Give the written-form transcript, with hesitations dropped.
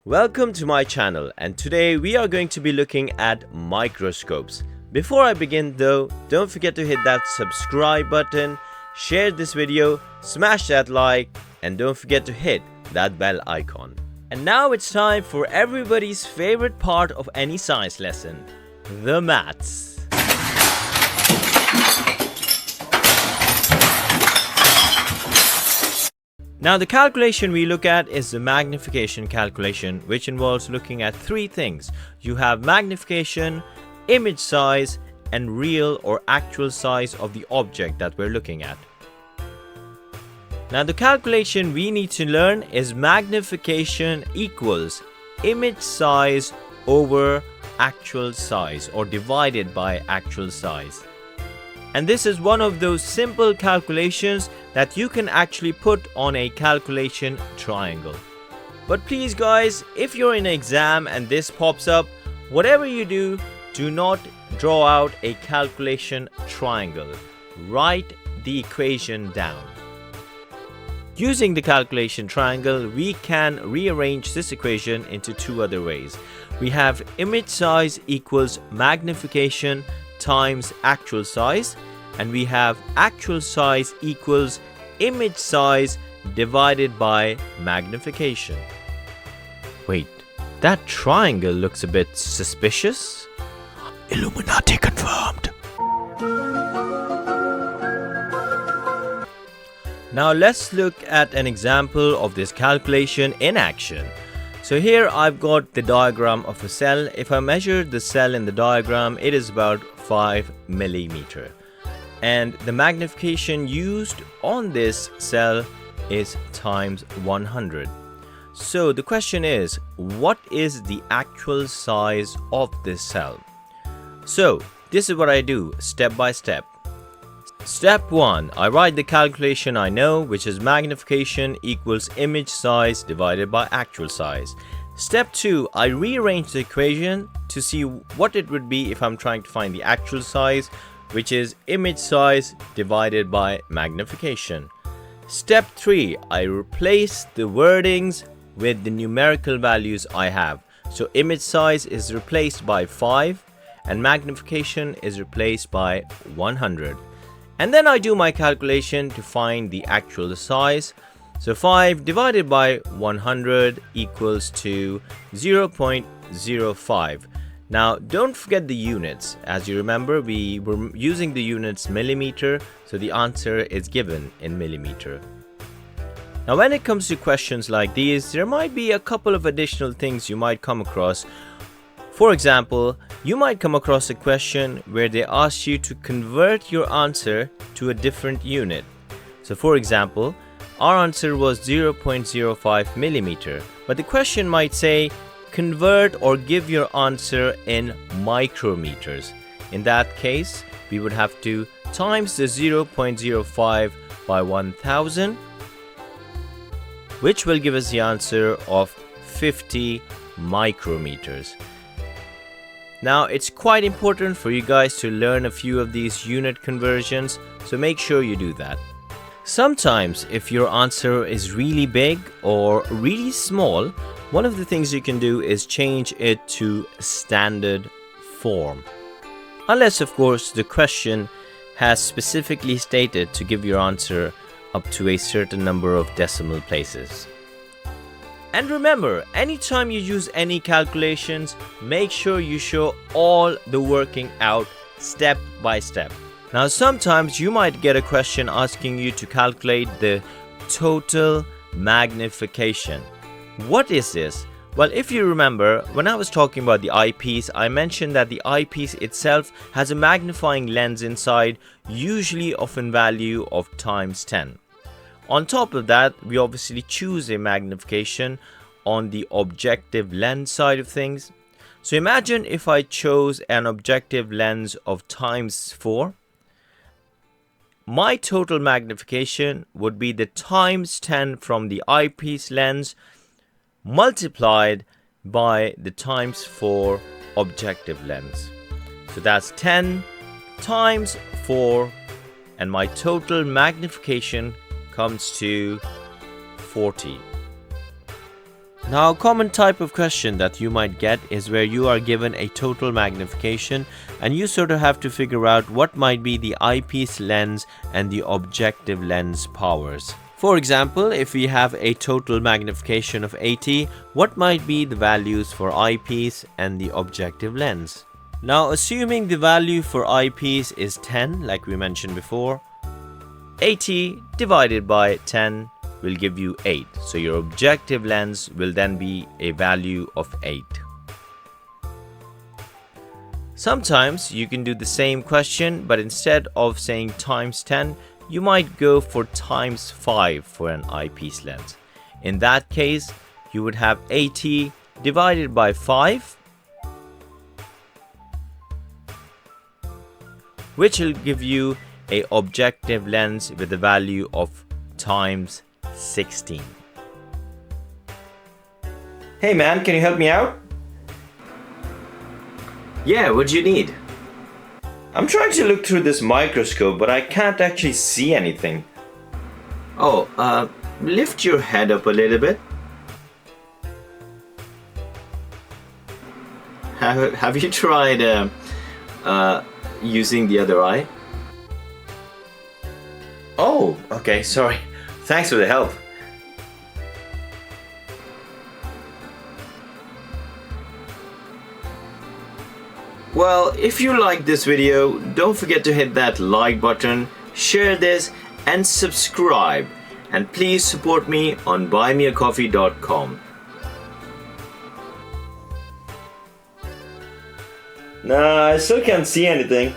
Welcome to my channel, and today we are going to be looking at microscopes. Before I begin though, don't forget to hit that subscribe button, share this video, smash that like, and don't forget to hit that bell icon. And now it's time for everybody's favorite part of any science lesson, the maths. Now the calculation we look at is the magnification calculation, which involves looking at three things. You have magnification, image size, and real or actual size of the object that we're looking at. Now the calculation we need to learn is magnification equals image size over actual size, or divided by actual size. And this is one of those simple calculations that you can actually put on a calculation triangle. But please guys, if you're in an exam and this pops up, whatever you do, do not draw out a calculation triangle. Write the equation down. Using the calculation triangle, we can rearrange this equation into two other ways. We have image size equals magnification times actual size, and we have actual size equals image size divided by magnification. Wait, that triangle looks a bit suspicious. Illuminati confirmed. Now let's look at an example of this calculation in action. So here I've got the diagram of a cell. If I measure the cell in the diagram, it is about 5 millimeter. And the magnification used on this cell is times 100. So the question is, what is the actual size of this cell? So this is what I do step by step. Step 1, I write the calculation I know, which is magnification equals image size divided by actual size. Step 2, I rearrange the equation to see what it would be if I'm trying to find the actual size, which is image size divided by magnification. Step 3, I replace the wordings with the numerical values I have. So image size is replaced by 5 and magnification is replaced by 100. And then I do my calculation to find the actual size. So 5 divided by 100 equals to 0.05. Now don't forget the units. As you remember, we were using the units millimeter, so the answer is given in millimeter. Now when it comes to questions like these, there might be a couple of additional things you might come across. For example, you might come across a question where they ask you to convert your answer to a different unit. So for example, our answer was 0.05 millimeter, but the question might say convert or give your answer in micrometers. In that case, we would have to times the 0.05 by 1000, which will give us the answer of 50 micrometers. Now it's quite important for you guys to learn a few of these unit conversions, so make sure you do that. Sometimes if your answer is really big or really small, one of the things you can do is change it to standard form. Unless of course the question has specifically stated to give your answer up to a certain number of decimal places. And remember, anytime you use any calculations, make sure you show all the working out step by step. Now sometimes you might get a question asking you to calculate the total magnification. What is this? Well, if you remember, when I was talking about the eyepiece, I mentioned that the eyepiece itself has a magnifying lens inside, usually of a value of times 10. On top of that, we obviously choose a magnification on the objective lens side of things. So imagine if I chose an objective lens of times 4. My total magnification would be the times 10 from the eyepiece lens multiplied by the times 4 objective lens. So that's 10 times 4, and my total magnification comes to 40. Now, a common type of question that you might get is where you are given a total magnification and you sort of have to figure out what might be the eyepiece lens and the objective lens powers. For example, if we have a total magnification of 80, what might be the values for eyepiece and the objective lens? Now, assuming the value for eyepiece is 10, like we mentioned before, 80 divided by 10 will give you 8. So your objective lens will then be a value of 8. Sometimes you can do the same question, but instead of saying times 10, you might go for times 5 for an eyepiece lens. In that case, you would have 80 divided by 5, which will give you an objective lens with a value of times 16. Hey man, can you help me out? Yeah, what do you need? I'm trying to look through this microscope, but I can't actually see anything. Oh, lift your head up a little bit. Have you tried using the other eye? Oh, okay, sorry. Thanks for the help. Well, if you like this video, don't forget to hit that like button, share this and subscribe. And please support me on buymeacoffee.com. Nah, I still can't see anything.